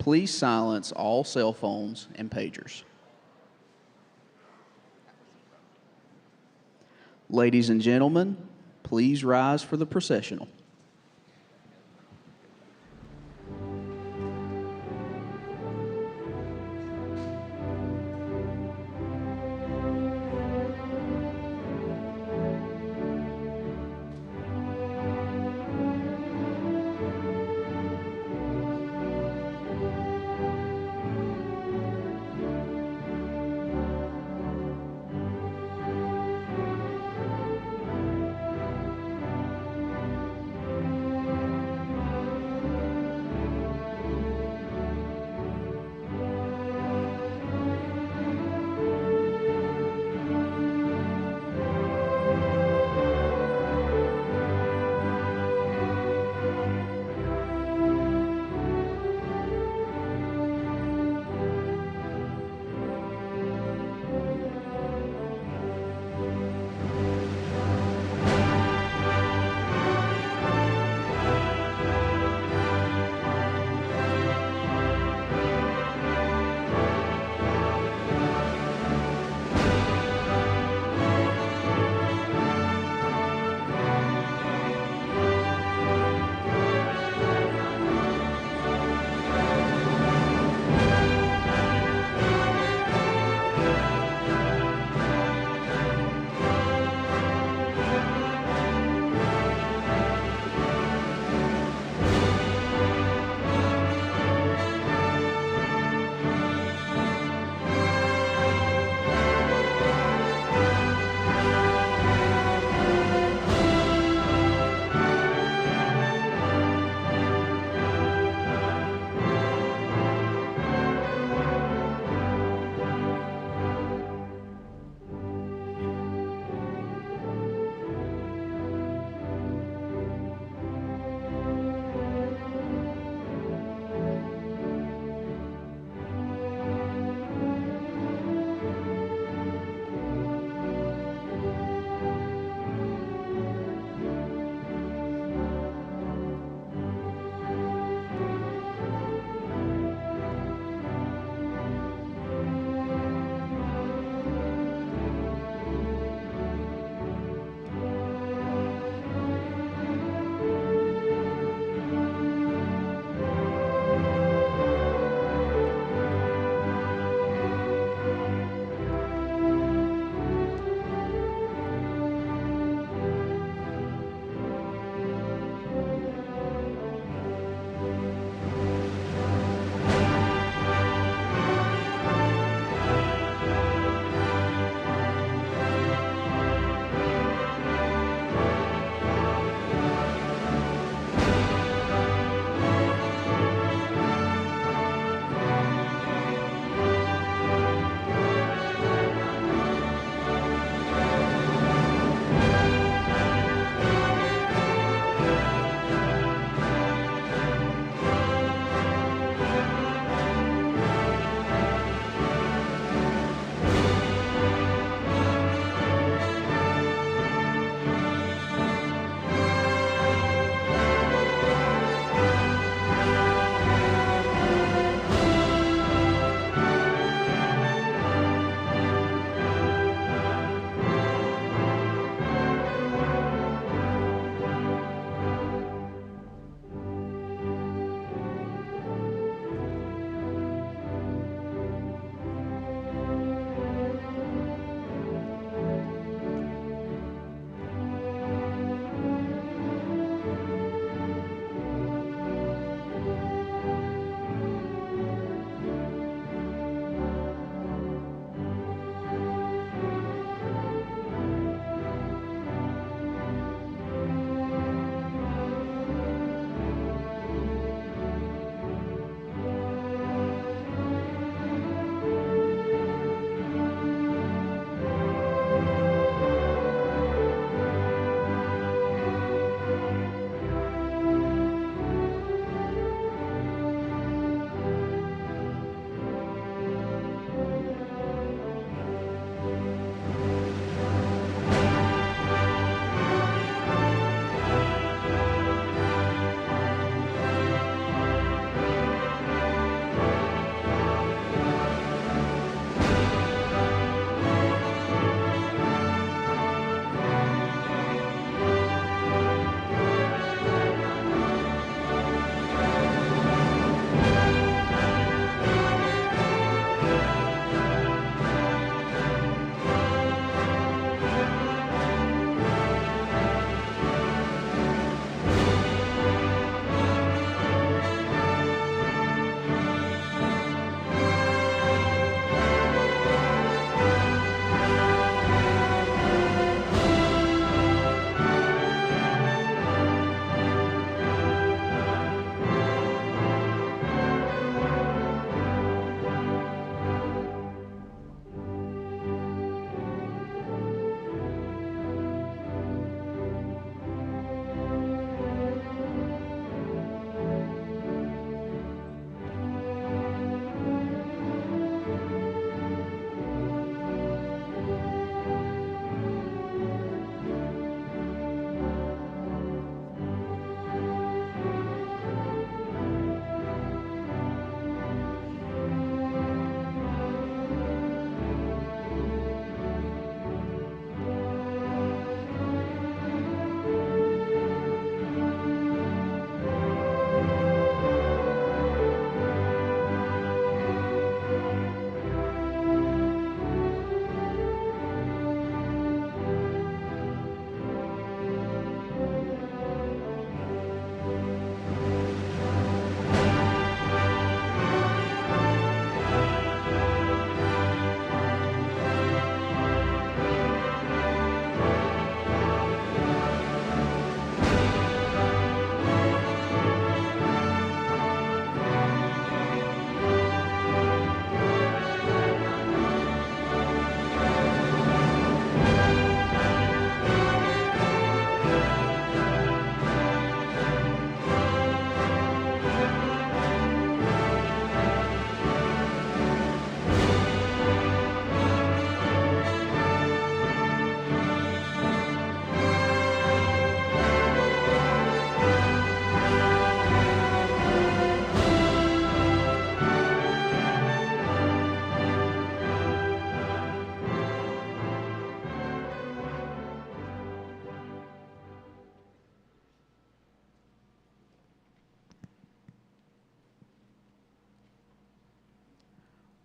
please silence all cell phones and pagers. Ladies and gentlemen, please rise for the processional.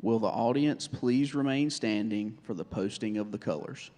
Will the audience please remain standing for the posting of the colors?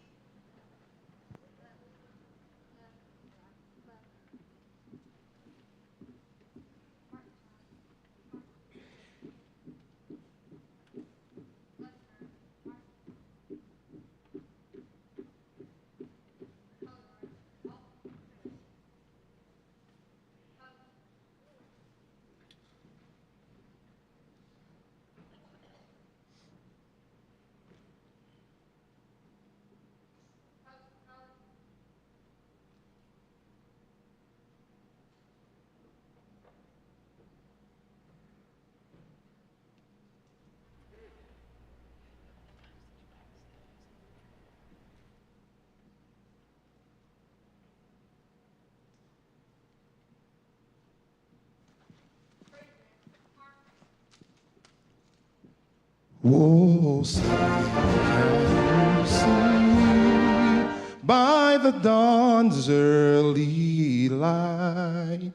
Oh, silent sea, by the dawn's early light,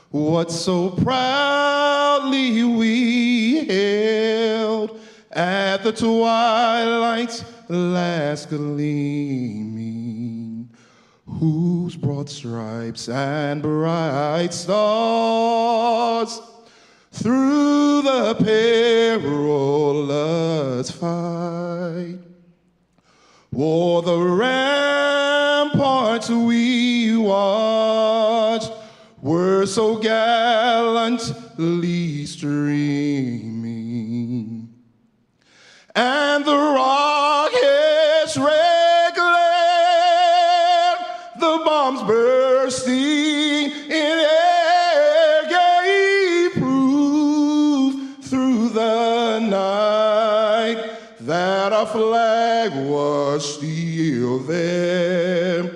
what so proudly we hailed at the twilight's last gleaming, whose broad stripes and bright stars through the perilous fight o'er the ramparts we watched were so gallantly streaming, and the rockets red glare, the bombs bursting in air gave proof through the night that our flag was still there.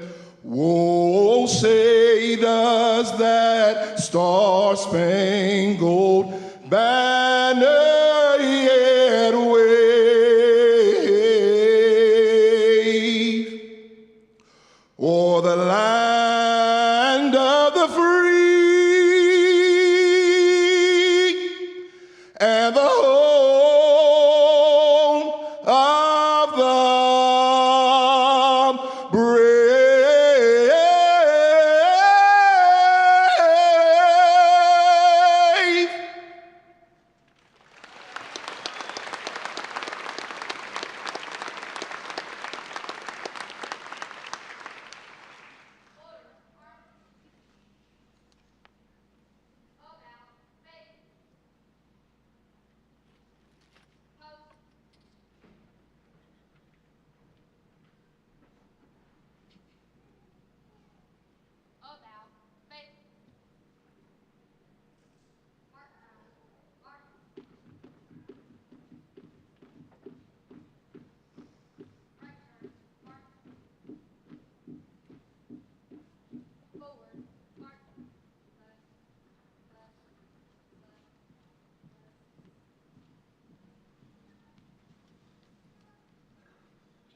Oh, say does that star-spangled banner yet wave o'er the land of the free and the home of the brave.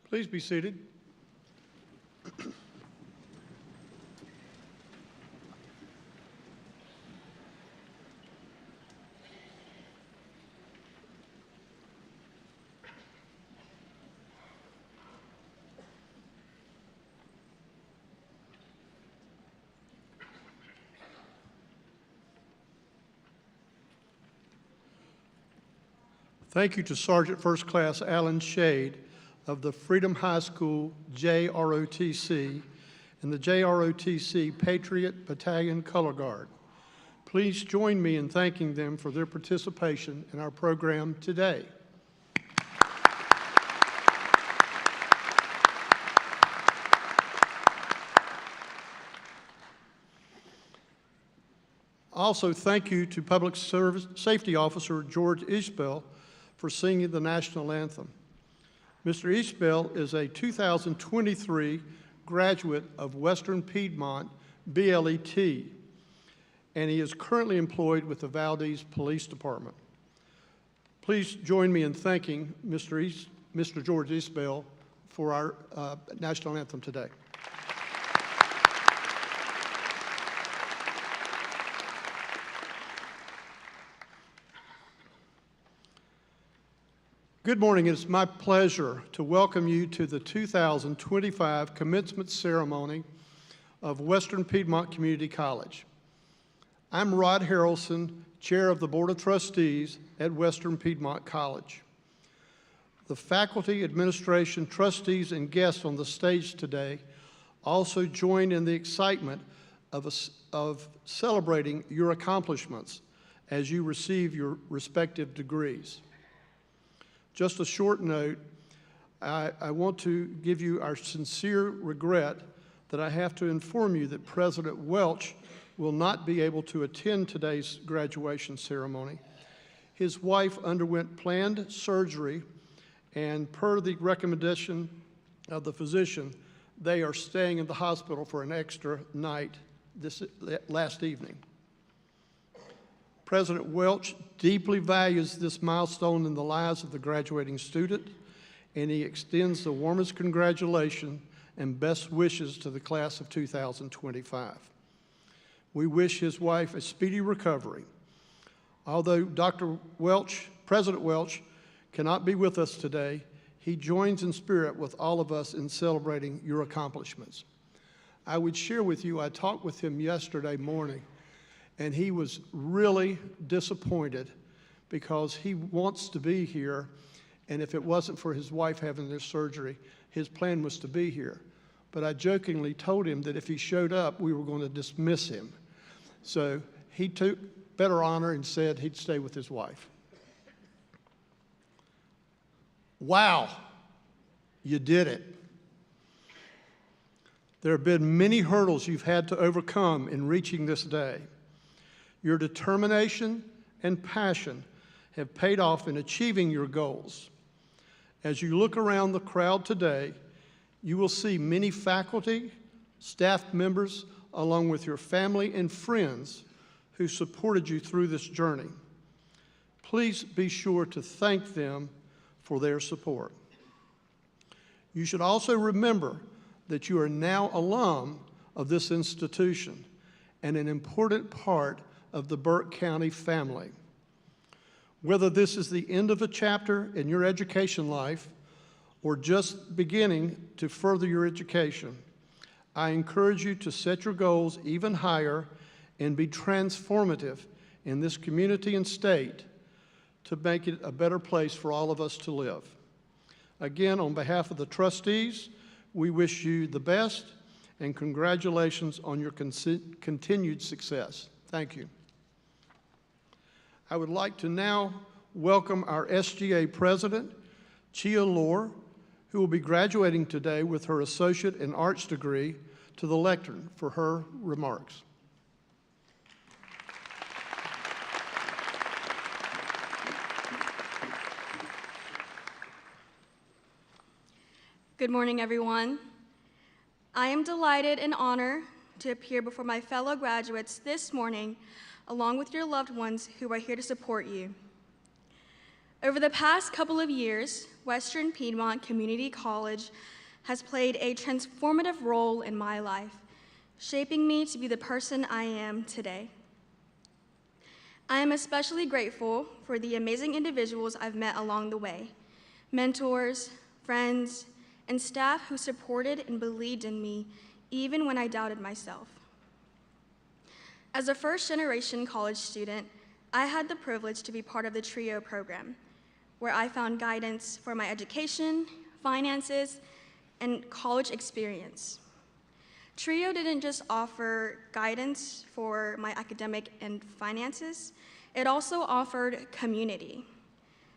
Please be seated. Thank you to Sergeant First Class Alan Shade of the Freedom High School JROTC and the JROTC Patriot Battalion Color Guard. Please join me in thanking them for their participation in our program today. Also, thank you to Public Safety Officer George Ishbel for singing the national anthem. Mr. Ishbel is a 2023 graduate of Western Piedmont BLET, and he is currently employed with the Valdez Police Department. Please join me in thanking Mr. George Ishbel for our national anthem today. Good morning. It's my pleasure to welcome you to the 2025 commencement ceremony of Western Piedmont Community College. I'm Rod Harrelson, Chair of the Board of Trustees at Western Piedmont College. The faculty, administration, trustees, and guests on the stage today also join in the excitement of celebrating your accomplishments as you receive your respective degrees. Just a short note, I want to give you our sincere regret that I have to inform you that President Welch will not be able to attend today's graduation ceremony. His wife underwent planned surgery, and per the recommendation of the physician, they are staying in the hospital for an extra night last evening. President Welch deeply values this milestone in the lives of the graduating student, and he extends the warmest congratulations and best wishes to the class of 2025. We wish his wife a speedy recovery. Although President Welch cannot be with us today, he joins in spirit with all of us in celebrating your accomplishments. I would share with you, I talked with him yesterday morning, and he was really disappointed because he wants to be here, and if it wasn't for his wife having this surgery, his plan was to be here. But I jokingly told him that if he showed up, we were going to dismiss him. So he took better honor and said he'd stay with his wife. Wow, you did it. There have been many hurdles you've had to overcome in reaching this day. Your determination and passion have paid off in achieving your goals. As you look around the crowd today, you will see many faculty, staff members, along with your family and friends who supported you through this journey. Please be sure to thank them for their support. You should also remember that you are now alum of this institution and an important part of the Burke County family. Whether this is the end of a chapter in your education life or just beginning to further your education, I encourage you to set your goals even higher and be transformative in this community and state to make it a better place for all of us to live. Again, on behalf of the trustees, we wish you the best and congratulations on your continued success. Thank you. I would like to now welcome our SGA President, Chia Lohr, who will be graduating today with her Associate in Arts degree, to the lectern for her remarks. Good morning, everyone. I am delighted and honored to appear before my fellow graduates this morning, along with your loved ones who are here to support you. Over the past couple of years, Western Piedmont Community College has played a transformative role in my life, shaping me to be the person I am today. I am especially grateful for the amazing individuals I've met along the way, mentors, friends, and staff who supported and believed in me even when I doubted myself. As a first-generation college student, I had the privilege to be part of the TRIO program, where I found guidance for my education, finances, and college experience. TRIO didn't just offer guidance for my academic and finances, it also offered community.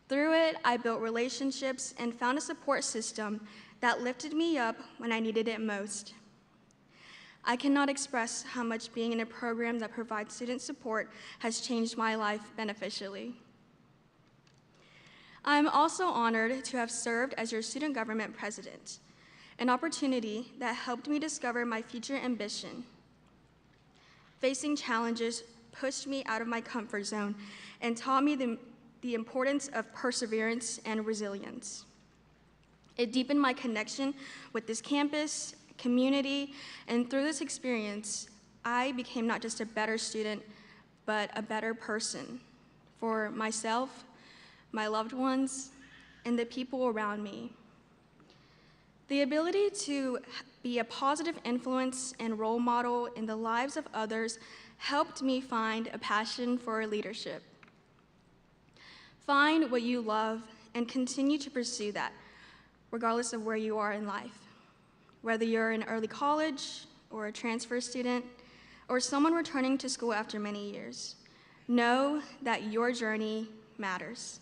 Through it, I built relationships and found a support system that lifted me up when I needed it most. I cannot express how much being in a program that provides student support has changed my life beneficially. I am also honored to have served as your student government president, an opportunity that helped me discover my future ambition. Facing challenges pushed me out of my comfort zone and taught me the importance of perseverance and resilience. It deepened my connection with this campus, community, and through this experience, I became not just a better student, but a better person for myself, my loved ones, and the people around me. The ability to be a positive influence and role model in the lives of others helped me find a passion for leadership. Find what you love and continue to pursue that, regardless of where you are in life. Whether you're in early college or a transfer student or someone returning to school after many years, know that your journey matters.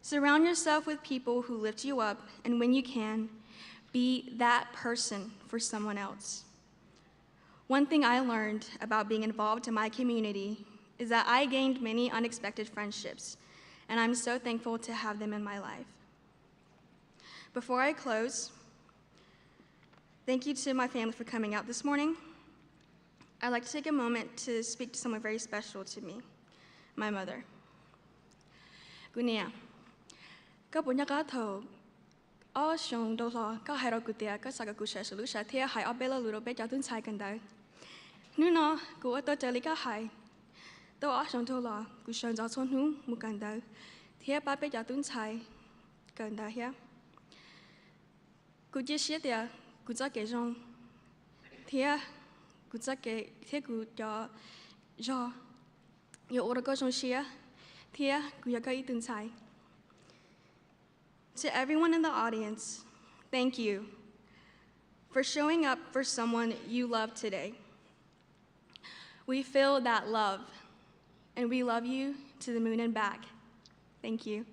Surround yourself with people who lift you up, and when you can, be that person for someone else. One thing I learned about being involved in my community is that I gained many unexpected friendships, and I'm so thankful to have them in my life. Before I close, thank you to my family for coming out this morning. I'd like to take a moment to speak to someone very special to me, my mother. Gunia, ka punya ka tho, o shong do lo ka hai ro kutia ka sa ka ku sha sulu sha thia hai abela luro be ja tun chai kan dai. Nu no ku to chali ka hai. To o shong do lo ku shong za chon hu mu kan dai. Thia ba be ja tun chai kan dai ya. Ku je xie dia ku za ke jong. Thia ku za ke thia ku ja jo yo ora ko jong xia. Thia ku ya ka I tun chai. To everyone in the audience, thank you for showing up for someone you love today. We feel that love, and we love you to the moon and back. Thank you.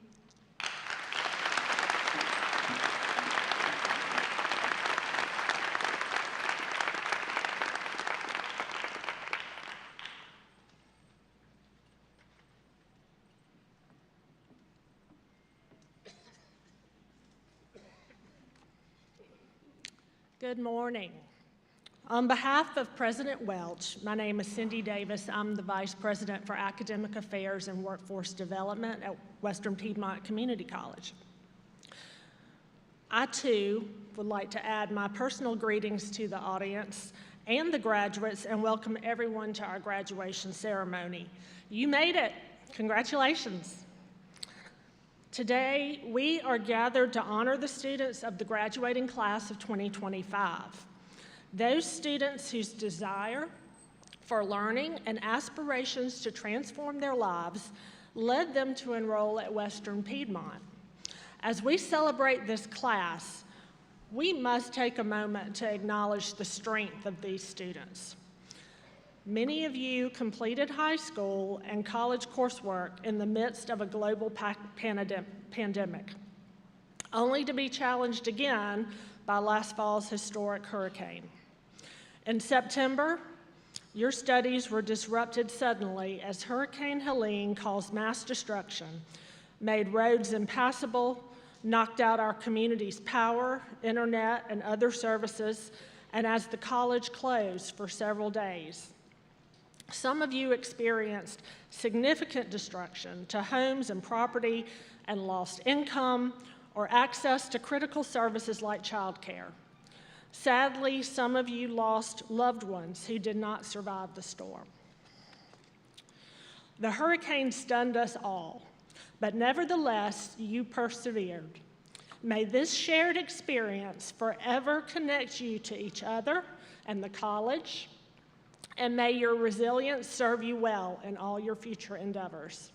Good morning. On behalf of President Welch, my name is Cindy Davis. I'm the Vice President for Academic Affairs and Workforce Development at Western Piedmont Community College. I, too, would like to add my personal greetings to the audience and the graduates and welcome everyone to our graduation ceremony. You made it. Congratulations. Today, we are gathered to honor the students of the graduating class of 2025. Those students whose desire for learning and aspirations to transform their lives led them to enroll at Western Piedmont. As we celebrate this class, we must take a moment to acknowledge the strength of these students. Many of you completed high school and college coursework in the midst of a global pandemic, only to be challenged again by last fall's historic hurricane. In September, your studies were disrupted suddenly as Hurricane Helene caused mass destruction, made roads impassable, knocked out our community's power, internet, and other services, and as the college closed for several days. Some of you experienced significant destruction to homes and property and lost income or access to critical services like childcare. Sadly, some of you lost loved ones who did not survive the storm. The hurricane stunned us all, but nevertheless, you persevered. May this shared experience forever connect you to each other and the college, and may your resilience serve you well in all your future endeavors.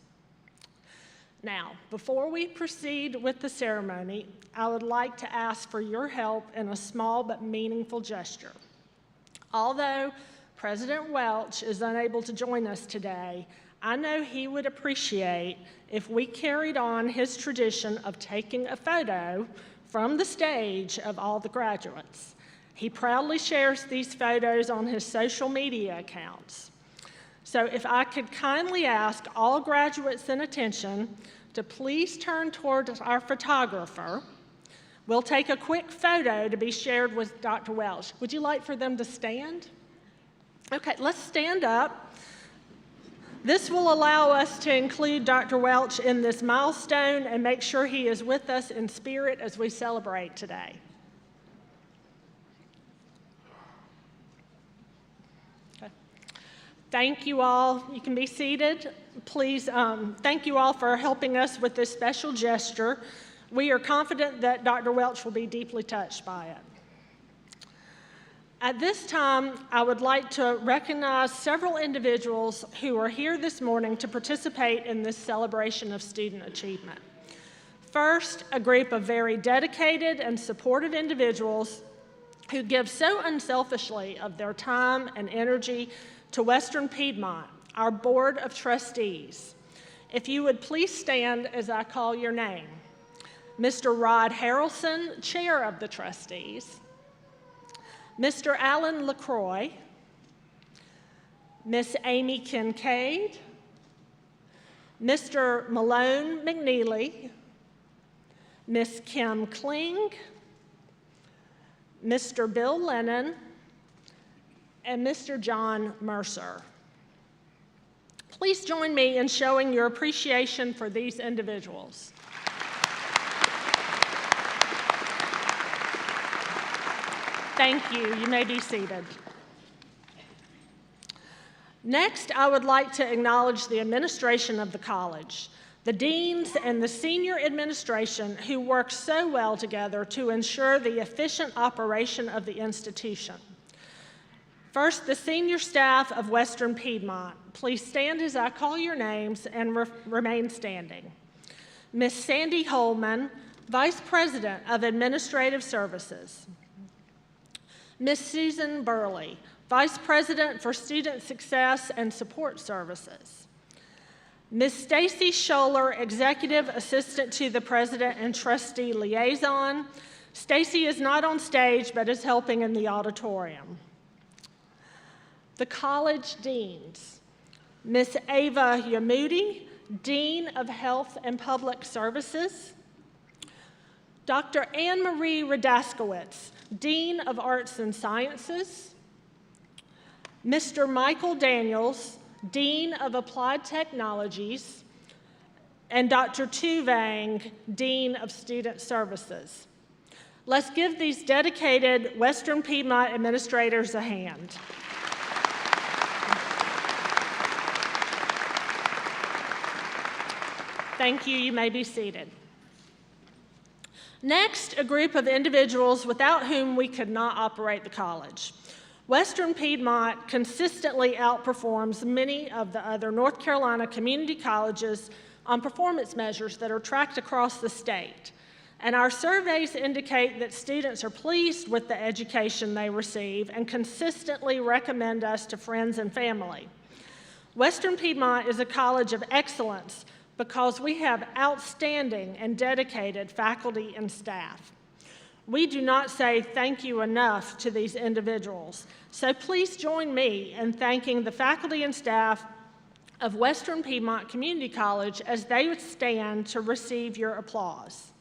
Now, before we proceed with the ceremony, I would like to ask for your help in a small but meaningful gesture. Although President Welch is unable to join us today, I know he would appreciate if we carried on his tradition of taking a photo from the stage of all the graduates. He proudly shares these photos on his social media accounts. So if I could kindly ask all graduates in attention to please turn toward our photographer. We'll take a quick photo to be shared with Dr. Welch. Would you like for them to stand? Okay, let's stand up. This will allow us to include Dr. Welch in this milestone and make sure he is with us in spirit as we celebrate today. Thank you all. You can be seated. please thank you all for helping us with this special gesture. We are confident that Dr. Welch will be deeply touched by it. At this time, I would like to recognize several individuals who are here this morning to participate in this celebration of student achievement. First, a group of very dedicated and supportive individuals who give so unselfishly of their time and energy to Western Piedmont, our Board of Trustees. If you would please stand as I call your name. Mr. Rod Harrelson, Chair of the Trustees. Mr. Alan LaCroix. Miss Amy Kincaid. Mr. Malone McNeely. Miss Kim Kling. Mr. Bill Lennon, and Mr. John Mercer. Please join me in showing your appreciation for these individuals. Thank you. You may be seated. Next, I would like to acknowledge the administration of the college, the deans and the senior administration who work so well together to ensure the efficient operation of the institution. First, the senior staff of Western Piedmont. Please stand as I call your names and remain standing. Miss Sandy Holman, Vice President of Administrative Services. Miss Susan Burley, Vice President for Student Success and Support Services. Ms. Stacy Scholler, Executive Assistant to the President and Trustee Liaison. Stacy is not on stage, but is helping in the auditorium. The college deans. Ms. Ava Yamudi, Dean of Health and Public Services. Dr. Anne Marie Radaskowitz, Dean of Arts and Sciences. Mr. Michael Daniels, Dean of Applied Technologies, and Dr. Tu Vang, Dean of Student Services. Let's give these dedicated Western Piedmont administrators a hand. Thank you. You may be seated. Next, a group of individuals without whom we could not operate the college. Western Piedmont consistently outperforms many of the other North Carolina community colleges on performance measures that are tracked across the state. And our surveys indicate that students are pleased with the education they receive and consistently recommend us to friends and family. Western Piedmont is a college of excellence because we have outstanding and dedicated faculty and staff. We do not say thank you enough to these individuals, so please join me in thanking the faculty and staff of Western Piedmont Community College as they would stand to receive your applause.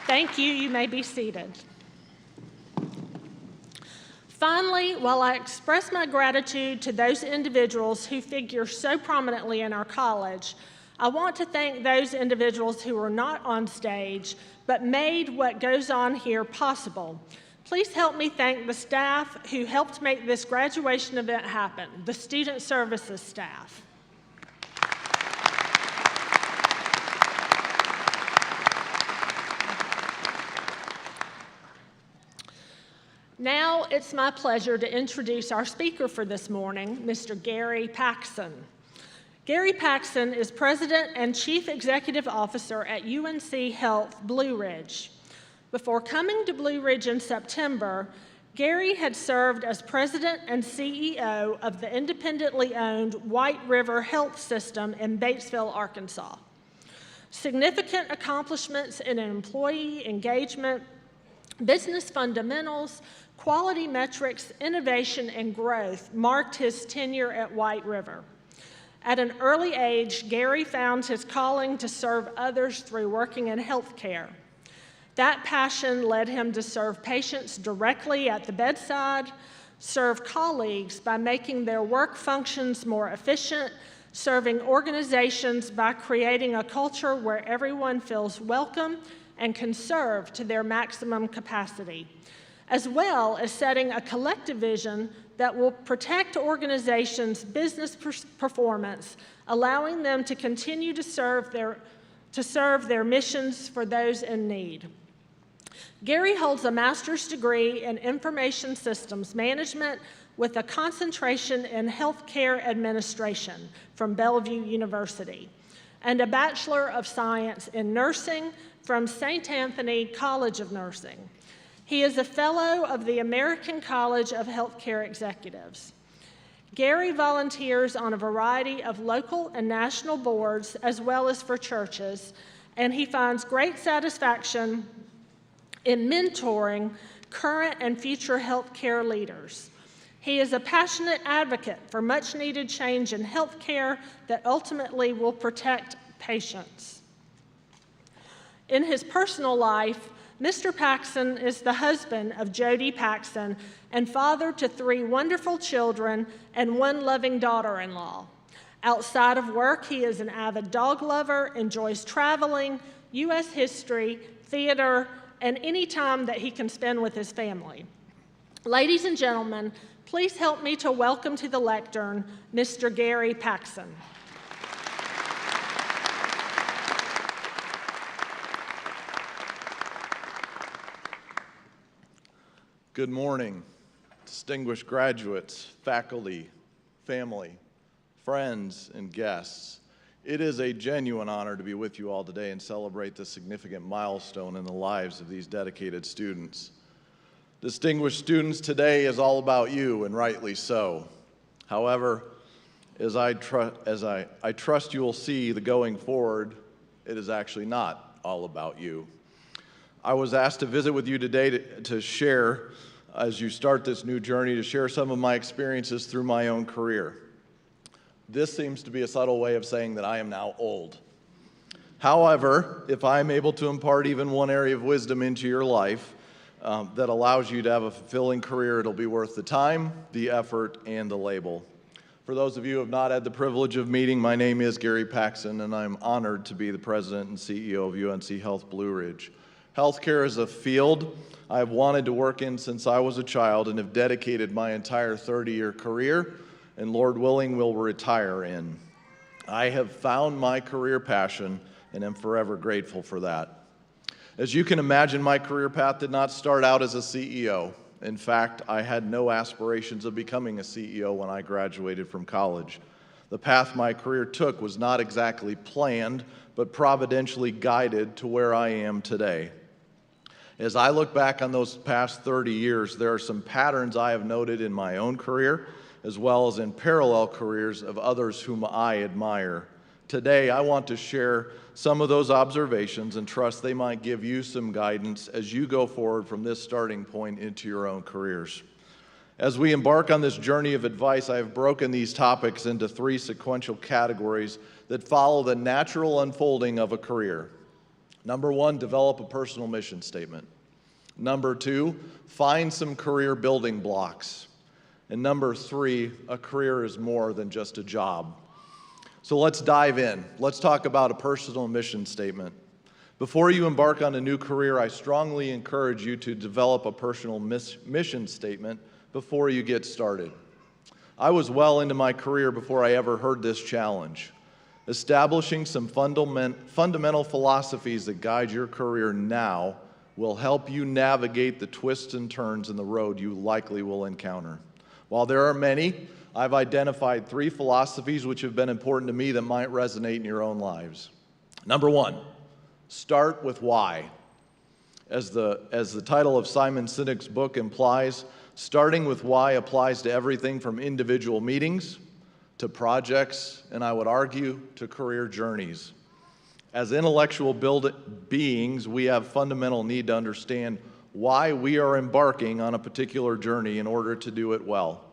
Thank you. You may be seated. Finally, while I express my gratitude to those individuals who figure so prominently in our college, I want to thank those individuals who are not on stage but made what goes on here possible. Please help me thank the staff who helped make this graduation event happen, the student services staff. Now it's my pleasure to introduce our speaker for this morning, Mr. Gary Paxson. Gary Paxson is President and Chief Executive Officer at UNC Health Blue Ridge. Before coming to Blue Ridge in September, Gary had served as President and CEO of the independently owned White River Health System in Batesville, Arkansas. Significant accomplishments in employee engagement, business fundamentals, quality metrics, innovation, and growth marked his tenure at White River. At an early age, Gary found his calling to serve others through working in healthcare. That passion led him to serve patients directly at the bedside, serve colleagues by making their work functions more efficient, serving organizations by creating a culture where everyone feels welcome and can serve to their maximum capacity, as well as setting a collective vision that will protect organizations' business performance, allowing them to continue to serve their missions for those in need. Gary holds a master's degree in information systems management with a concentration in healthcare administration from Bellevue University, and a Bachelor of Science in Nursing from St. Anthony College of Nursing. He is a fellow of the American College of Healthcare Executives. Gary volunteers on a variety of local and national boards as well as for churches, and he finds great satisfaction in mentoring current and future healthcare leaders. He is a passionate advocate for much-needed change in healthcare that ultimately will protect patients. In his personal life, Mr. Paxson is the husband of Jody Paxson and father to 3 wonderful children and 1 loving daughter-in-law. Outside of work, he is an avid dog lover, enjoys traveling, U.S. history, theater, and any time that he can spend with his family. Ladies and gentlemen, please help me to welcome to the lectern Mr. Gary Paxson. Good morning, distinguished graduates, faculty, family, friends, and guests. It is a genuine honor to be with you all today and celebrate this significant milestone in the lives of these dedicated students. Distinguished students, today is all about you, and rightly so. However, as I trust you will see the going forward, it is actually not all about you. I was asked to visit with you today to share, as you start this new journey, to share some of my experiences through my own career. This seems to be a subtle way of saying that I am now old. However, if I am able to impart even one area of wisdom into your life that allows you to have a fulfilling career, it'll be worth the time, the effort, and the label. For those of you who have not had the privilege of meeting, my name is Gary Paxson, and I'm honored to be the president and CEO of UNC Health Blue Ridge. Healthcare is a field I've wanted to work in since I was a child and have dedicated my entire 30-year career, and Lord willing, will retire in. I have found my career passion and am forever grateful for that. As you can imagine, my career path did not start out as a CEO. In fact, I had no aspirations of becoming a CEO when I graduated from college. The path my career took was not exactly planned, but providentially guided to where I am today. As I look back on those past 30 years, there are some patterns I have noted in my own career, as well as in parallel careers of others whom I admire. Today, I want to share some of those observations and trust they might give you some guidance as you go forward from this starting point into your own careers. As we embark on this journey of advice, I have broken these topics into 3 sequential categories that follow the natural unfolding of a career. Number 1, develop a personal mission statement. Number 2, find some career building blocks. And number 3, a career is more than just a job. So let's dive in. Let's talk about a personal mission statement. Before you embark on a new career, I strongly encourage you to develop a personal mission statement before you get started. I was well into my career before I ever heard this challenge. Establishing some fundamental philosophies that guide your career now will help you navigate the twists and turns in the road you likely will encounter. While there are many, I've identified 3 philosophies which have been important to me that might resonate in your own lives. Number 1, start with why. As the title of Simon Sinek's book implies, starting with why applies to everything from individual meetings to projects, and I would argue to career journeys. As intellectual beings, we have fundamental need to understand why we are embarking on a particular journey in order to do it well.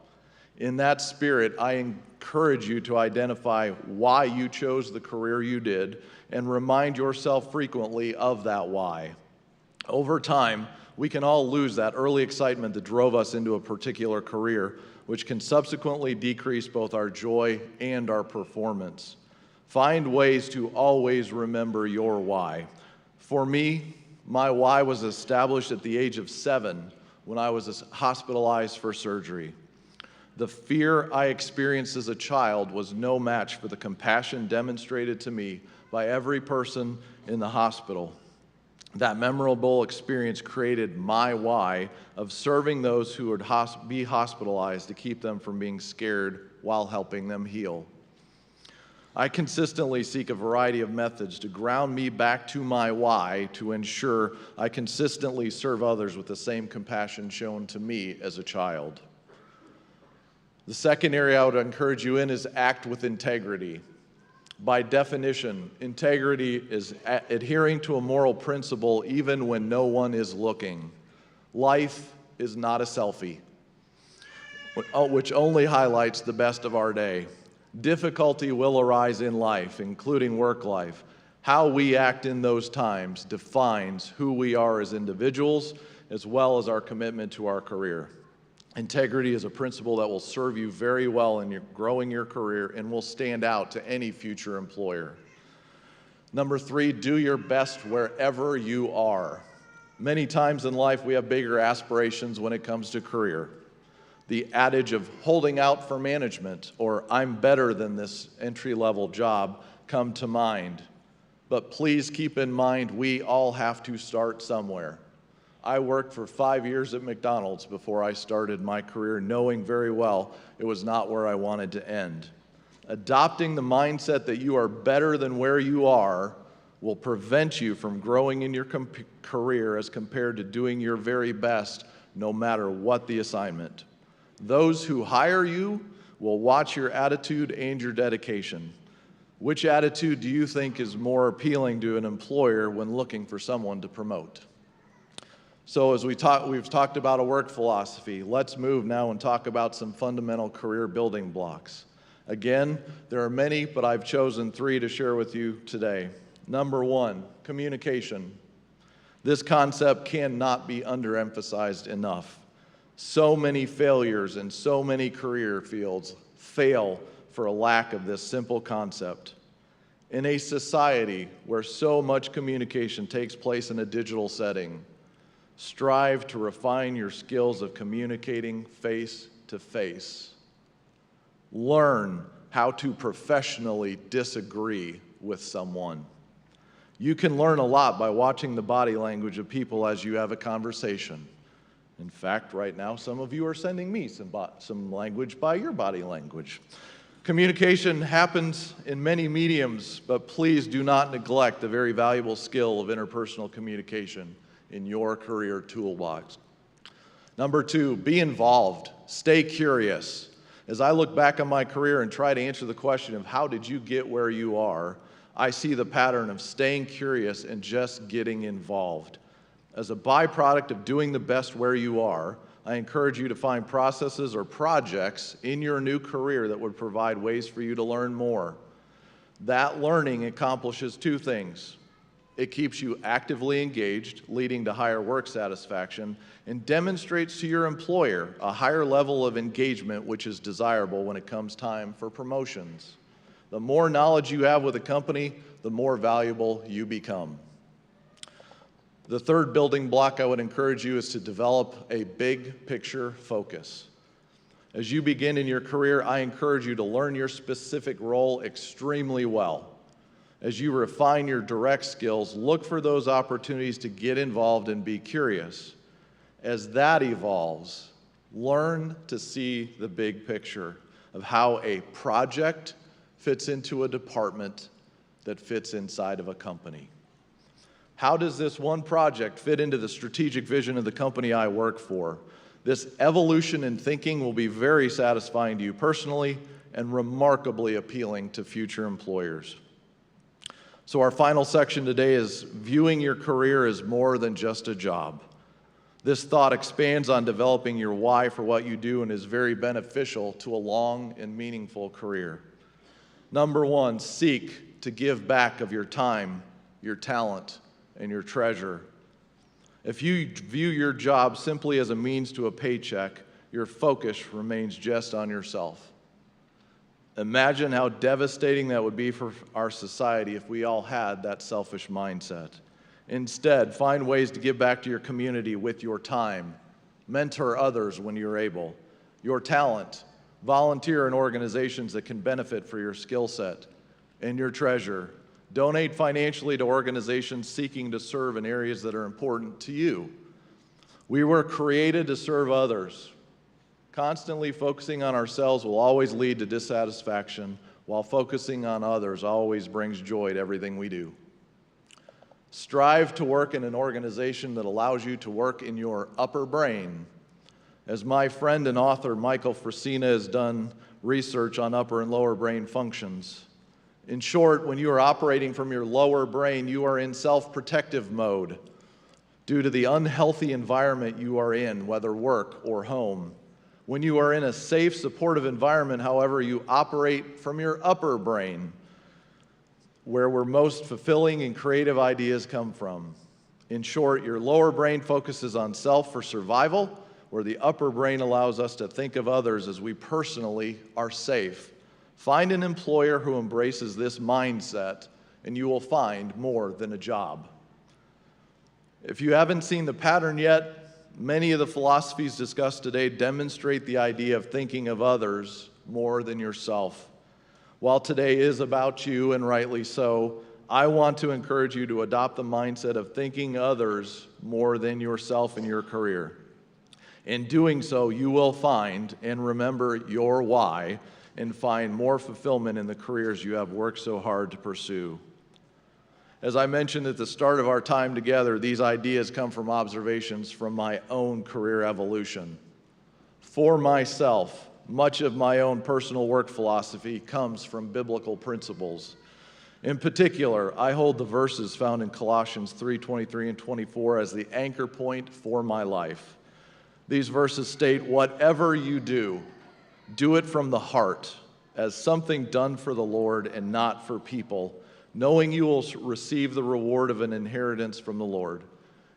In that spirit, I encourage you to identify why you chose the career you did and remind yourself frequently of that why. Over time, we can all lose that early excitement that drove us into a particular career, which can subsequently decrease both our joy and our performance. Find ways to always remember your why. For me, my why was established at the age of 7 when I was hospitalized for surgery. The fear I experienced as a child was no match for the compassion demonstrated to me by every person in the hospital. That memorable experience created my why of serving those who would be hospitalized to keep them from being scared while helping them heal. I consistently seek a variety of methods to ground me back to my why to ensure I consistently serve others with the same compassion shown to me as a child. The second area I would encourage you in is act with integrity. By definition, integrity is adhering to a moral principle even when no one is looking. Life is not a selfie, which only highlights the best of our day. Difficulty will arise in life, including work life. How we act in those times defines who we are as individuals, as well as our commitment to our career. Integrity is a principle that will serve you very well in growing your career and will stand out to any future employer. Number 3, do your best wherever you are. Many times in life, we have bigger aspirations when it comes to career. The adage of holding out for management or I'm better than this entry-level job come to mind. But please keep in mind, we all have to start somewhere. I worked for 5 years at McDonald's before I started my career, knowing very well it was not where I wanted to end. Adopting the mindset that you are better than where you are will prevent you from growing in your career as compared to doing your very best no matter what the assignment. Those who hire you will watch your attitude and your dedication. Which attitude do you think is more appealing to an employer when looking for someone to promote? So as we've talked about a work philosophy, let's move now and talk about some fundamental career building blocks. Again, there are many, but I've chosen 3 to share with you today. Number 1, communication. This concept cannot be underemphasized enough. So many failures in so many career fields fail for a lack of this simple concept. In a society where so much communication takes place in a digital setting, strive to refine your skills of communicating face to face. Learn how to professionally disagree with someone. You can learn a lot by watching the body language of people as you have a conversation. In fact, right now, some of you are sending me some language by your body language. Communication happens in many mediums, but please do not neglect the very valuable skill of interpersonal communication in your career toolbox. Number 2, be involved. Stay curious. As I look back on my career and try to answer the question of how did you get where you are, I see the pattern of staying curious and just getting involved. As a byproduct of doing the best where you are, I encourage you to find processes or projects in your new career that would provide ways for you to learn more. That learning accomplishes 2 things. It keeps you actively engaged, leading to higher work satisfaction, and demonstrates to your employer a higher level of engagement, which is desirable when it comes time for promotions. The more knowledge you have with a company, the more valuable you become. The third building block I would encourage you is to develop a big picture focus. As you begin in your career, I encourage you to learn your specific role extremely well. As you refine your direct skills, look for those opportunities to get involved and be curious. As that evolves, learn to see the big picture of how a project fits into a department that fits inside of a company. How does this one project fit into the strategic vision of the company I work for? This evolution in thinking will be very satisfying to you personally and remarkably appealing to future employers. So our final section today is viewing your career as more than just a job. This thought expands on developing your why for what you do and is very beneficial to a long and meaningful career. Number 1, seek to give back of your time, your talent, and your treasure. If you view your job simply as a means to a paycheck, your focus remains just on yourself. Imagine how devastating that would be for our society if we all had that selfish mindset. Instead, find ways to give back to your community with your time. Mentor others when you're able. Your talent. Volunteer in organizations that can benefit for your skill set. And your treasure. Donate financially to organizations seeking to serve in areas that are important to you. We were created to serve others. Constantly focusing on ourselves will always lead to dissatisfaction, while focusing on others always brings joy to everything we do. Strive to work in an organization that allows you to work in your upper brain. As my friend and author Michael Fresina has done research on upper and lower brain functions. In short, when you are operating from your lower brain, you are in self-protective mode due to the unhealthy environment you are in, whether work or home. When you are in a safe, supportive environment, however, you operate from your upper brain, where most fulfilling and creative ideas come from. In short, your lower brain focuses on self for survival, where the upper brain allows us to think of others as we personally are safe. Find an employer who embraces this mindset, and you will find more than a job. If you haven't seen the pattern yet, many of the philosophies discussed today demonstrate the idea of thinking of others more than yourself. While today is about you, and rightly so, I want to encourage you to adopt the mindset of thinking others more than yourself in your career. In doing so, you will find and remember your why and find more fulfillment in the careers you have worked so hard to pursue. As I mentioned at the start of our time together, these ideas come from observations from my own career evolution. For myself, much of my own personal work philosophy comes from biblical principles. In particular, I hold the verses found in Colossians 3:23 and 24 as the anchor point for my life. These verses state, "Whatever you do, do it from the heart, as something done for the Lord and not for people, knowing you will receive the reward of an inheritance from the Lord.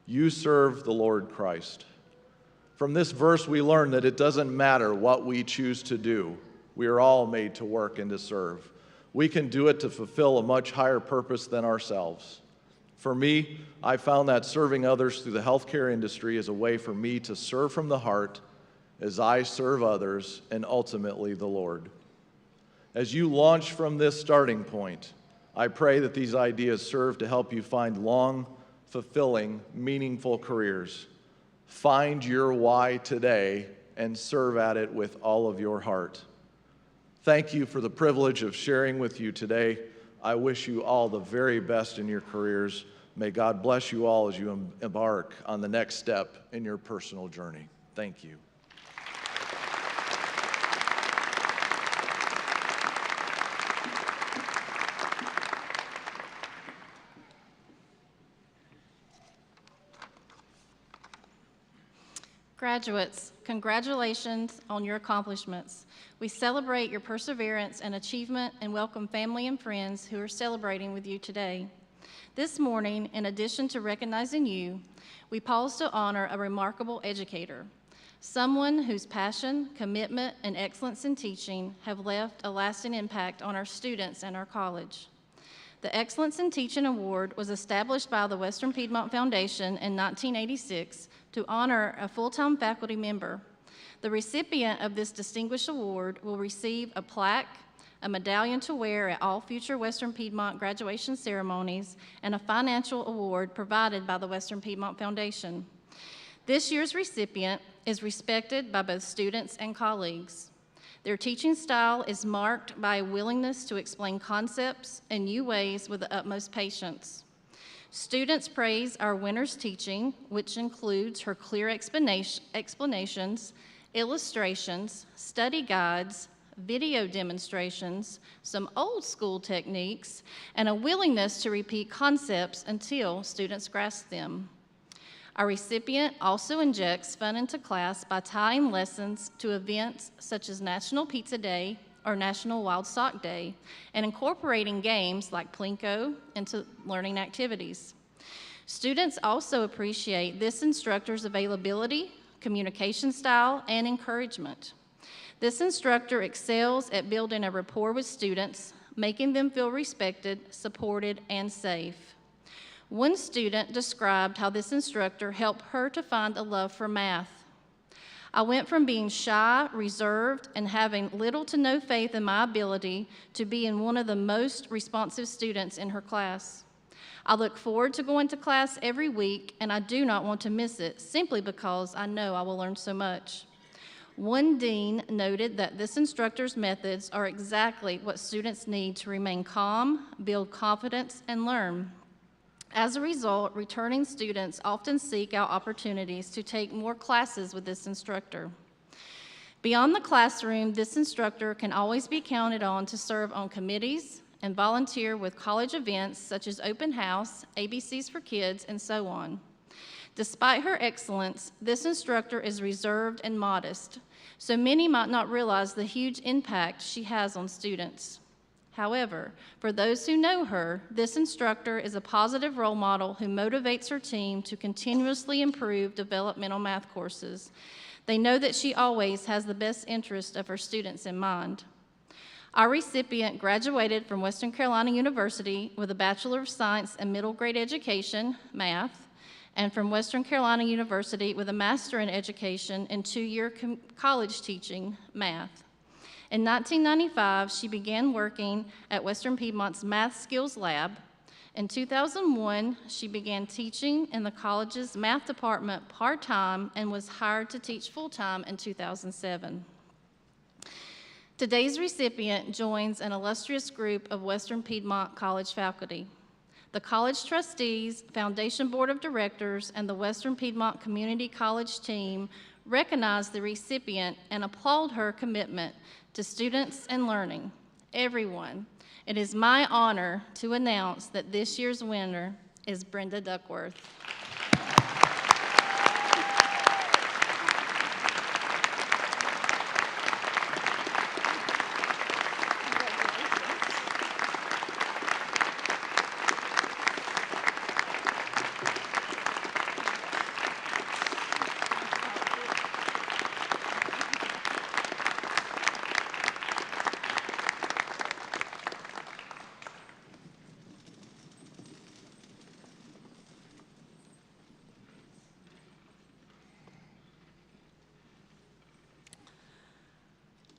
You serve the Lord Christ." From this verse, we learn that it doesn't matter what we choose to do. We are all made to work and to serve. We can do it to fulfill a much higher purpose than ourselves. For me, I found that serving others through the healthcare industry is a way for me to serve from the heart as I serve others and ultimately the Lord. As you launch from this starting point, I pray that these ideas serve to help you find long, fulfilling, meaningful careers. Find your why today and serve at it with all of your heart. Thank you for the privilege of sharing with you today. I wish you all the very best in your careers. May God bless you all as you embark on the next step in your personal journey. Thank you. Graduates, congratulations on your accomplishments. We celebrate your perseverance and achievement and welcome family and friends who are celebrating with you today. This morning, in addition to recognizing you, we pause to honor a remarkable educator, someone whose passion, commitment, and excellence in teaching have left a lasting impact on our students and our college. The Excellence in Teaching Award was established by the Western Piedmont Foundation in 1986 to honor a full-time faculty member. The recipient of this distinguished award will receive a plaque, a medallion to wear at all future Western Piedmont graduation ceremonies, and a financial award provided by the Western Piedmont Foundation. This year's recipient is respected by both students and colleagues. Their teaching style is marked by a willingness to explain concepts in new ways with the utmost patience. Students praise our winner's teaching, which includes her clear explanations, illustrations, study guides, video demonstrations, some old school techniques, and a willingness to repeat concepts until students grasp them. Our recipient also injects fun into class by tying lessons to events such as National Pizza Day or National Wild Sock Day, and incorporating games like Plinko into learning activities. Students also appreciate this instructor's availability, communication style, and encouragement. This instructor excels at building a rapport with students, making them feel respected, supported, and safe. One student described how this instructor helped her to find a love for math. I went from being shy, reserved, and having little to no faith in my ability to being one of the most responsive students in her class. I look forward to going to class every week, and I do not want to miss it simply because I know I will learn so much. One dean noted that this instructor's methods are exactly what students need to remain calm, build confidence, and learn. As a result, returning students often seek out opportunities to take more classes with this instructor. Beyond the classroom, this instructor can always be counted on to serve on committees and volunteer with college events such as Open House, ABCs for Kids, and so on. Despite her excellence, this instructor is reserved and modest, so many might not realize the huge impact she has on students. However, for those who know her, this instructor is a positive role model who motivates her team to continuously improve developmental math courses. They know that she always has the best interest of her students in mind. Our recipient graduated from Western Carolina University with a Bachelor of Science in Middle Grade Education, Math, and from Western Carolina University with a Master in Education in 2-year college teaching, Math. In 1995, she began working at Western Piedmont's Math Skills Lab. In 2001, she began teaching in the college's math department part-time and was hired to teach full-time in 2007. Today's recipient joins an illustrious group of Western Piedmont College faculty. The college trustees, Foundation Board of Directors, and the Western Piedmont Community College team recognize the recipient and applaud her commitment to students and learning. Everyone, it is my honor to announce that this year's winner is Brenda Duckworth.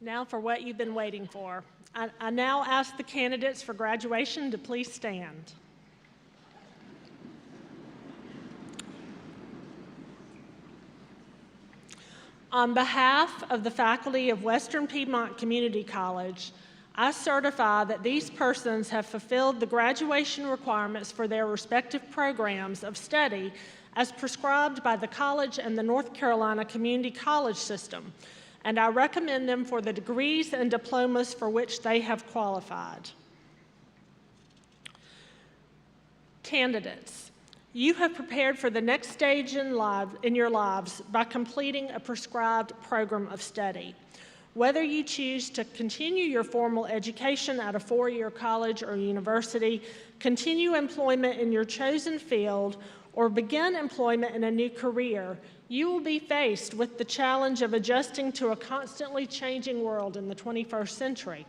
Now for what you've been waiting for. I now ask the candidates for graduation to please stand. On behalf of the faculty of Western Piedmont Community College, I certify that these persons have fulfilled the graduation requirements for their respective programs of study as prescribed by the college and the North Carolina Community College System, and I recommend them for the degrees and diplomas for which they have qualified. Candidates, you have prepared for the next stage in your lives by completing a prescribed program of study. Whether you choose to continue your formal education at a 4-year college or university, continue employment in your chosen field, or begin employment in a new career, you will be faced with the challenge of adjusting to a constantly changing world in the 21st century.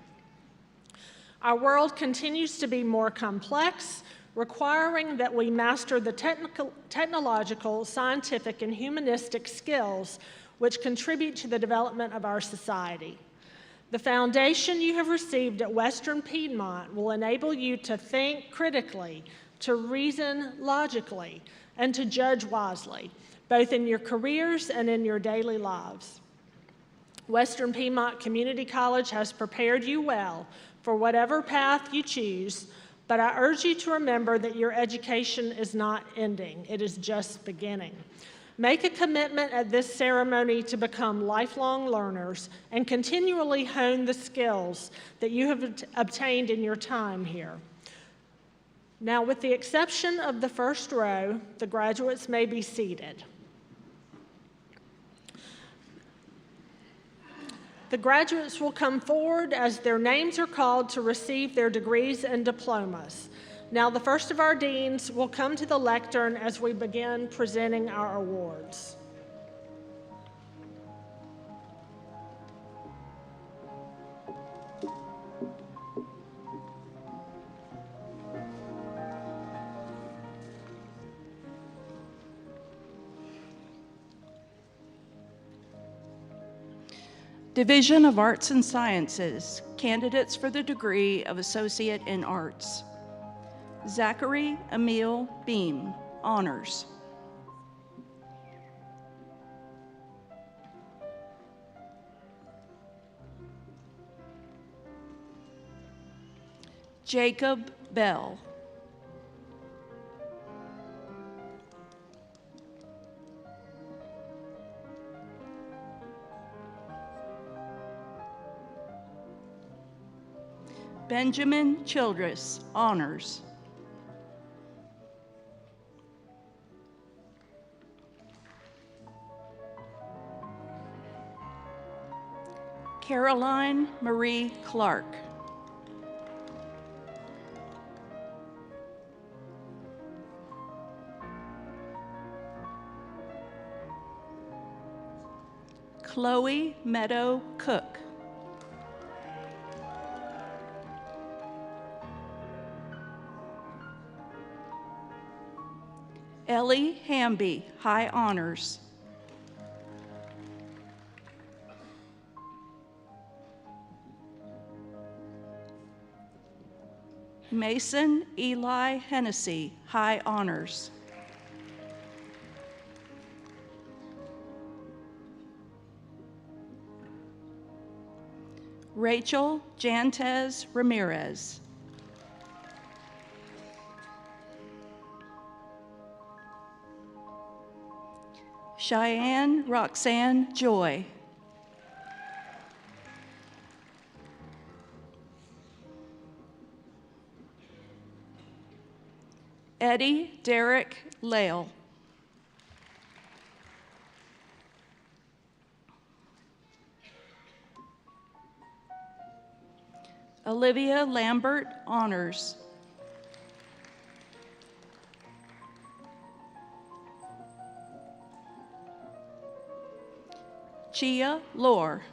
Our world continues to be more complex, requiring that we master the technological, scientific, and humanistic skills which contribute to the development of our society. The foundation you have received at Western Piedmont will enable you to think critically, to reason logically, and to judge wisely, both in your careers and in your daily lives. Western Piedmont Community College has prepared you well for whatever path you choose, but I urge you to remember that your education is not ending, it is just beginning. Make a commitment at this ceremony to become lifelong learners and continually hone the skills that you have obtained in your time here. Now, with the exception of the first row, the graduates may be seated. The graduates will come forward as their names are called to receive their degrees and diplomas. Now, the first of our deans will come to the lectern as we begin presenting our awards. Division of Arts and Sciences, candidates for the degree of Associate in Arts. Zachary Emil Beam, honors. Jacob Bell. Benjamin Childress, honors. Caroline Marie Clark. Chloe Meadow Cook. Ellie Hamby, high honors. Mason Eli Hennessy, high honors. Rachel Jantez Ramirez. Cheyenne Roxanne Joy. Eddie Derek Lale. Olivia Lambert, honors. Chia Lore.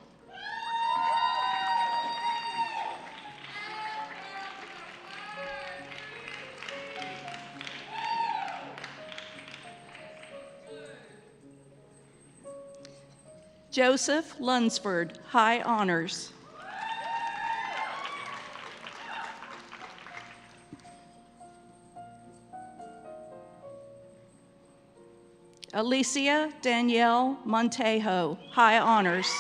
Joseph Lunsford, high honors. Alicia Danielle Montejo, high honors.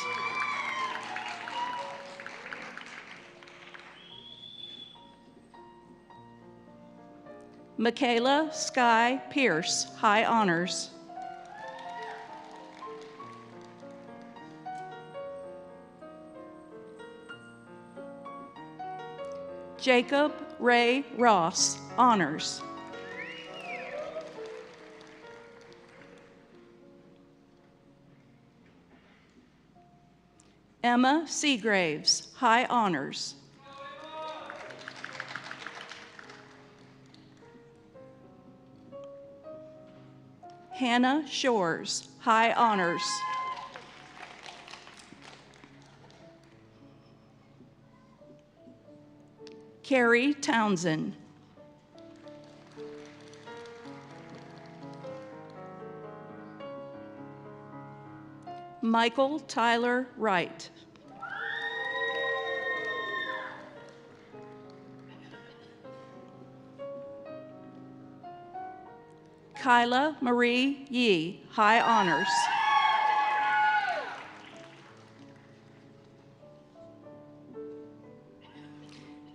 Michaela Sky Pierce, high honors. Jacob Ray Ross, honors. Emma Seagraves, high honors. Hannah Shores, high honors. Carrie Townsend. Michael Tyler Wright. Kyla Marie Yee, high honors.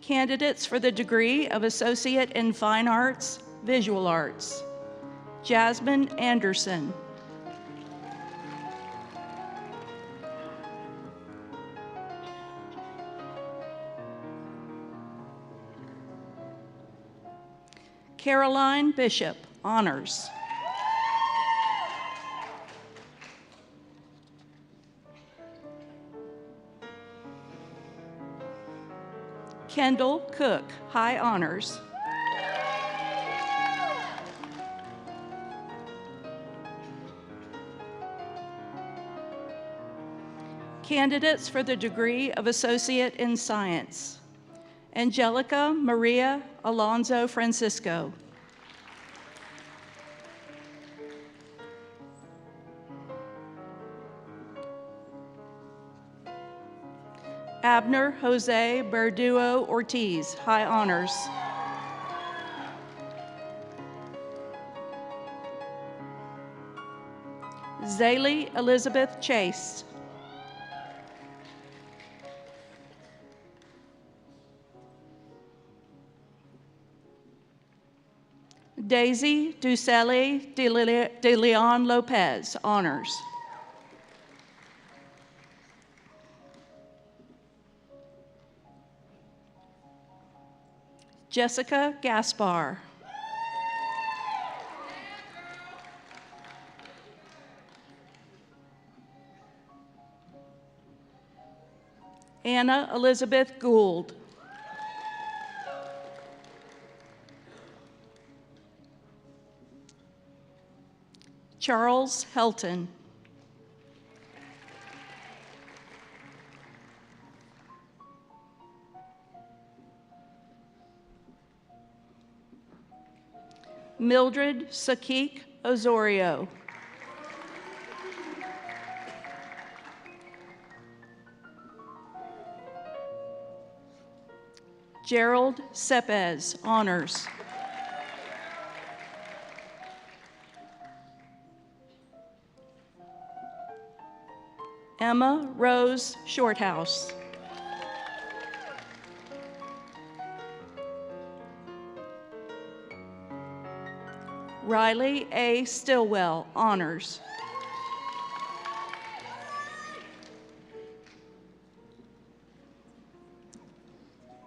Candidates for the degree of Associate in Fine Arts, Visual Arts. Jasmine Anderson. Caroline Bishop, honors. Kendall Cook, high honors. Candidates for the degree of Associate in Science: Angelica Maria Alonso Francisco. Abner Jose Berduo Ortiz, high honors. Zaylee Elizabeth Chase. Daisy Duceli de Leon Lopez, honors. Jessica Gaspar. Anna Elizabeth Gould. Charles Helton. Mildred Sakik Osorio. Gerald Cepez, honors. Emma Rose Shorthouse. Riley A. Stillwell, honors.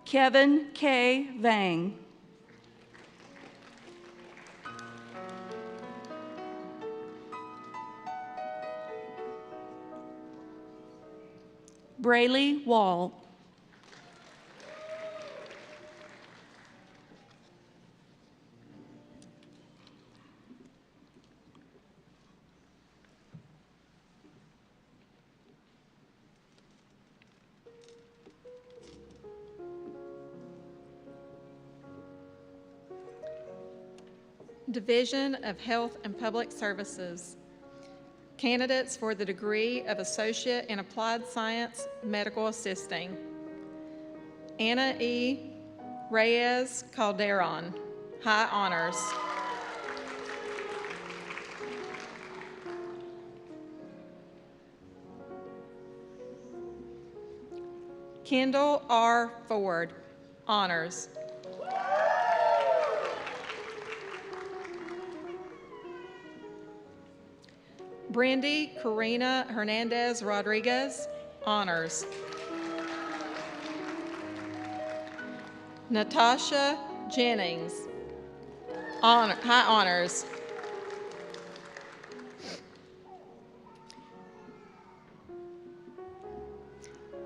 Kevin K. Vang. Brayley Wall. Division of Health and Public Services. Candidates for the degree of Associate in Applied Science Medical Assisting: Anna E. Reyes Calderon, high honors. Kendall R. Ford, honors. Brandy Karina Hernandez Rodriguez, honors. Natasha Jennings, high honors.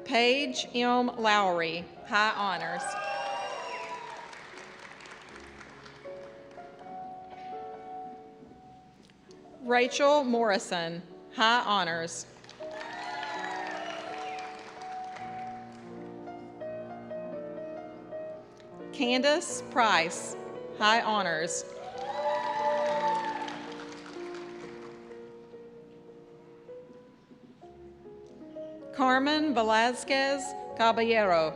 Paige M. Lowry, high honors. Rachel Morrison, high honors. Candace Price, high honors. Carmen Velazquez Caballero.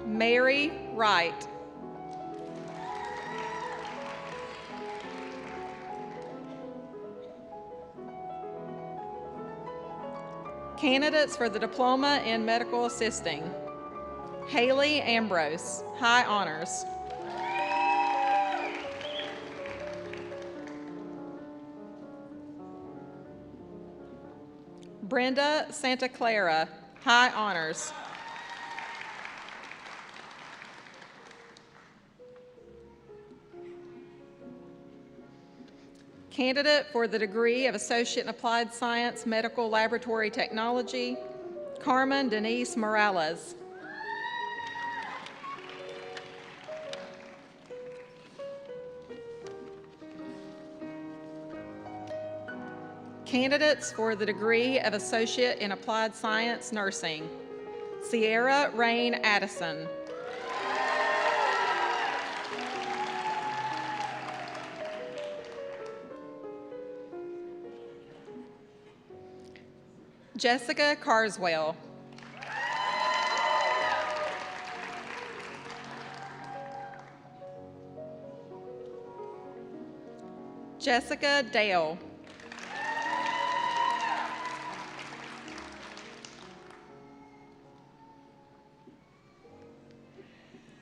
Mary Wright. Candidates for the Diploma in Medical Assisting: Haley Ambrose, high honors. Brenda Santa Clara, high honors. Candidate for the degree of Associate in Applied Science Medical Laboratory Technology: Carmen Denise Morales. Candidates for the degree of Associate in Applied Science Nursing: Sierra Rain Addison. Jessica Carswell. Jessica Dale.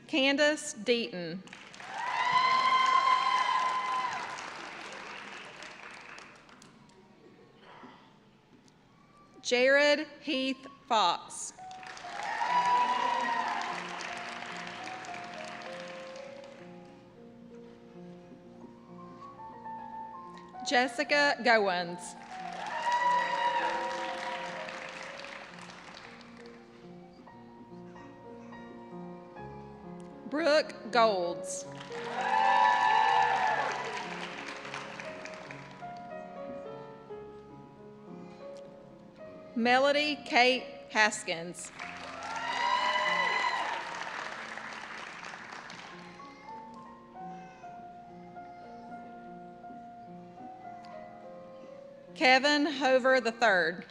Candace Deaton. Jared Heath Fox. Jessica Goins. Brooke Golds. Melody Kate Haskins. Kevin Hover III.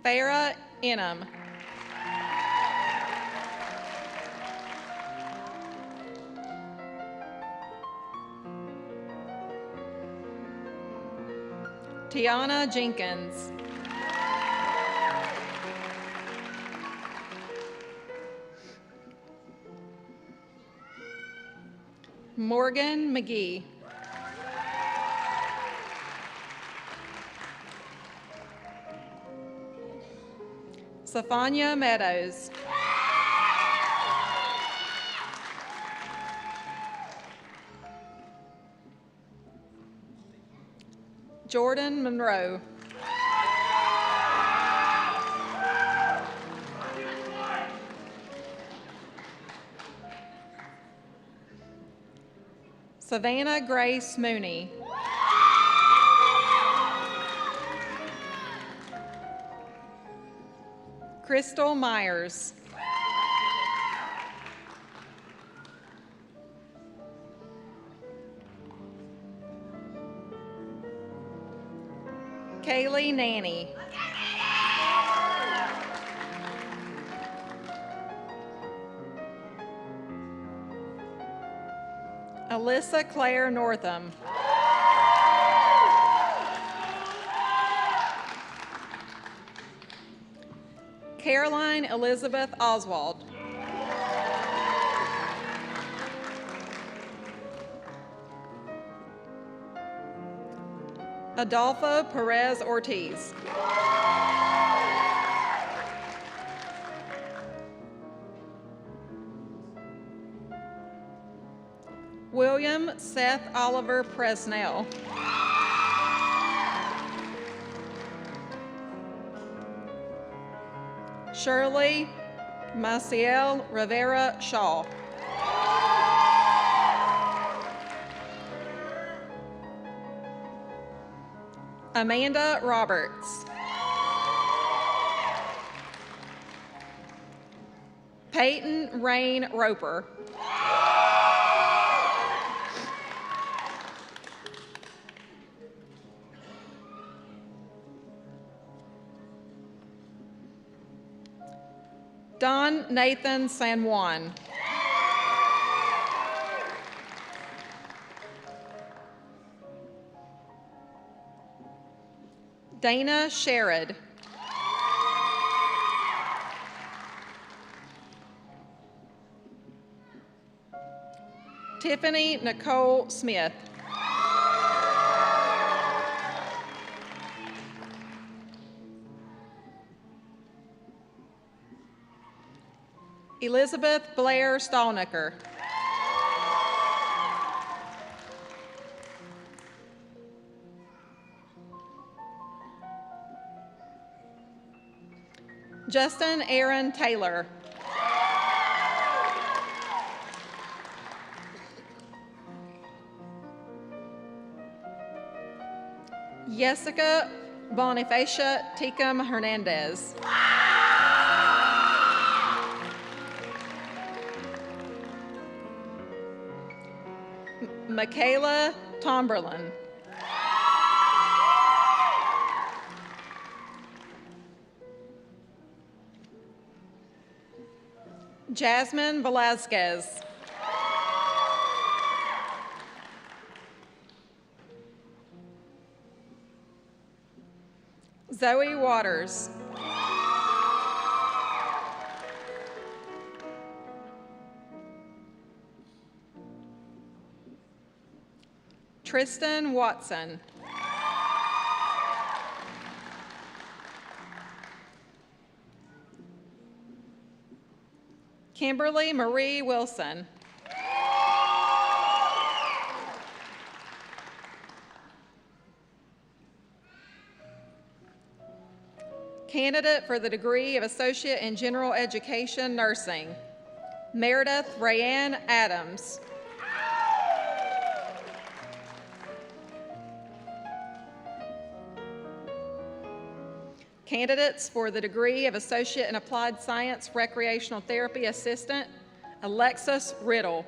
Farah Inham. Tiana Jenkins. Morgan McGee. Safanya Meadows. Jordan Monroe. Savannah Grace Mooney. Crystal Myers. Kaylee Nanny. Alyssa Claire Northam. Caroline Elizabeth Oswald. Adolfo Perez Ortiz. William Seth Oliver Presnell. Shirley Maciel Rivera Shaw. Amanda Roberts. Peyton Rain Roper. Don Nathan San Juan. Dana Sherrod. Tiffany Nicole Smith. Elizabeth Blair Stallnicker. Justin Aaron Taylor. Jessica Bonifacia Ticum Hernandez. Michaela Tomberlin. Jasmine Velasquez. Zoe Waters. Tristan Watson. Kimberly Marie Wilson. Candidate for the degree of Associate in General Education Nursing, Meredith Rayanne Adams. Candidates for the degree of Associate in Applied Science Recreational Therapy Assistant, Alexis Riddle.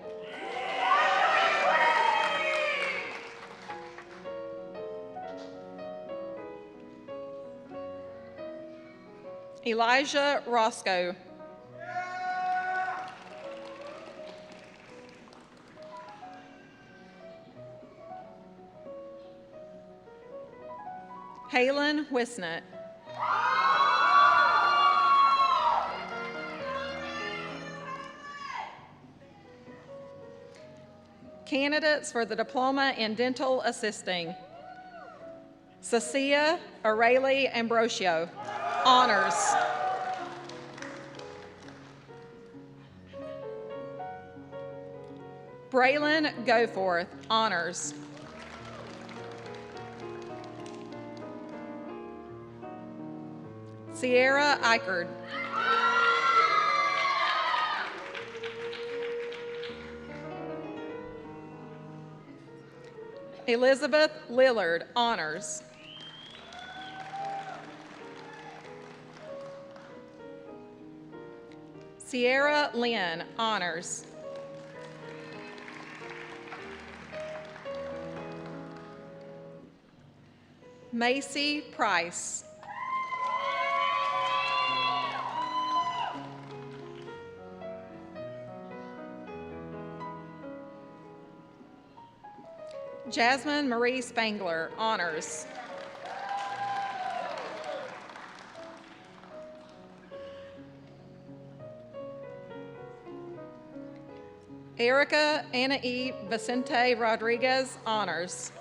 Elijah Roscoe. Halen Wisnett. Candidates for the Diploma in Dental Assisting, Cecilia Araley Ambrosio, honors. Braylon Goforth, honors. Sierra Eichard. Elizabeth Lillard, honors. Sierra Lynn, honors. Macy Price. Jasmine Marie Spangler, honors. Erica Anna E. Vicente Rodriguez, honors.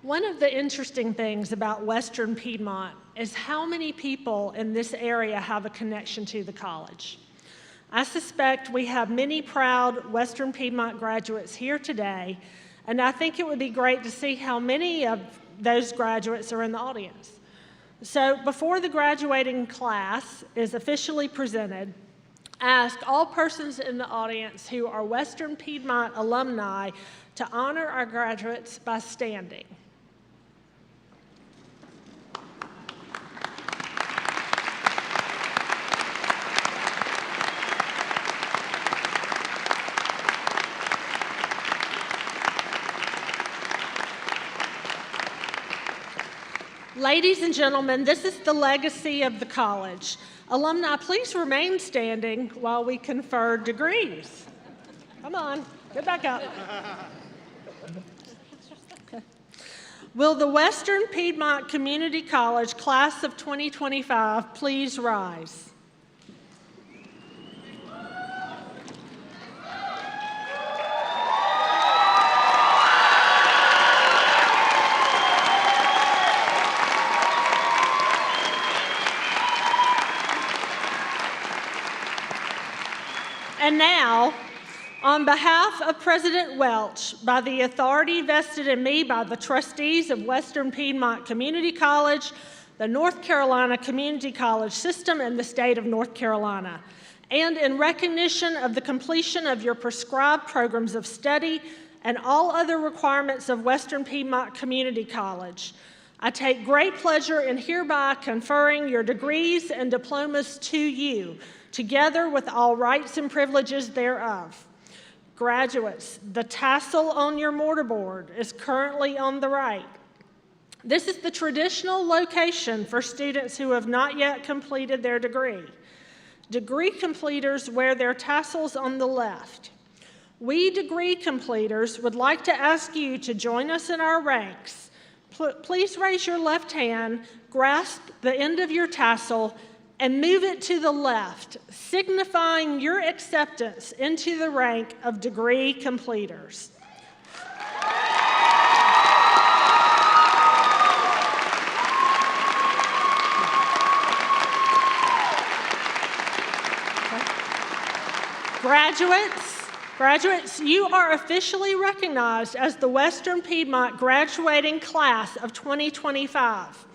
One of the interesting things about Western Piedmont is how many people in this area have a connection to the college. I suspect we have many proud Western Piedmont graduates here today, and I think it would be great to see how many of those graduates are in the audience. So before the graduating class is officially presented, I ask all persons in the audience who are Western Piedmont alumni to honor our graduates by standing. Ladies and gentlemen, this is the legacy of the college. Alumni, please remain standing while we confer degrees. Come on, get back up. Will the Western Piedmont Community College class of 2025 please rise? And now, on behalf of President Welch, by the authority vested in me by the trustees of Western Piedmont Community College, the North Carolina Community College System, and the state of North Carolina, and in recognition of the completion of your prescribed programs of study and all other requirements of Western Piedmont Community College, I take great pleasure in hereby conferring your degrees and diplomas to you, together with all rights and privileges thereof. Graduates, the tassel on your mortarboard is currently on the right. This is the traditional location for students who have not yet completed their degree. Degree completers wear their tassels on the left. We degree completers would like to ask you to join us in our ranks. Please raise your left hand, grasp the end of your tassel, and move it to the left, signifying your acceptance into the rank of degree completers. Graduates, you are officially recognized as the Western Piedmont graduating class of 2025.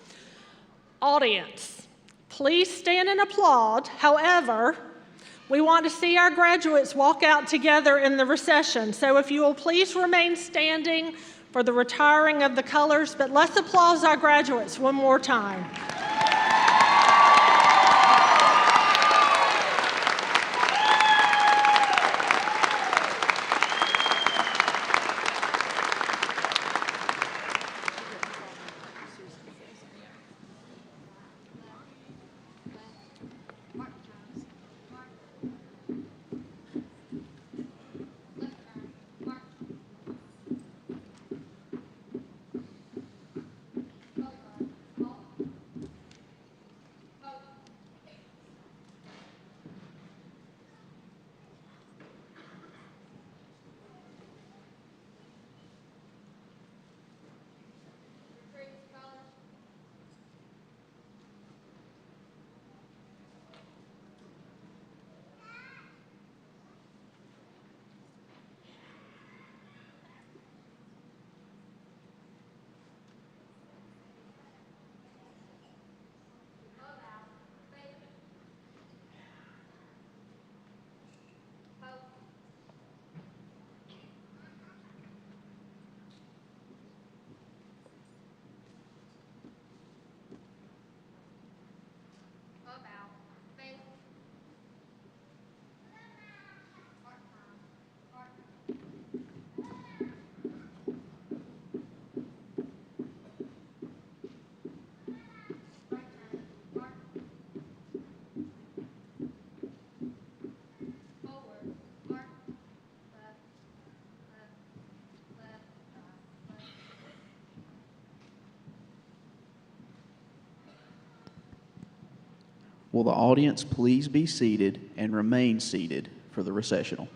Audience, please stand and applaud. However, we want to see our graduates walk out together in the recession. So if you will please remain standing for the retiring of the colors, but let's applaud our graduates one more time. Will the audience please be seated and remain seated for the recessional?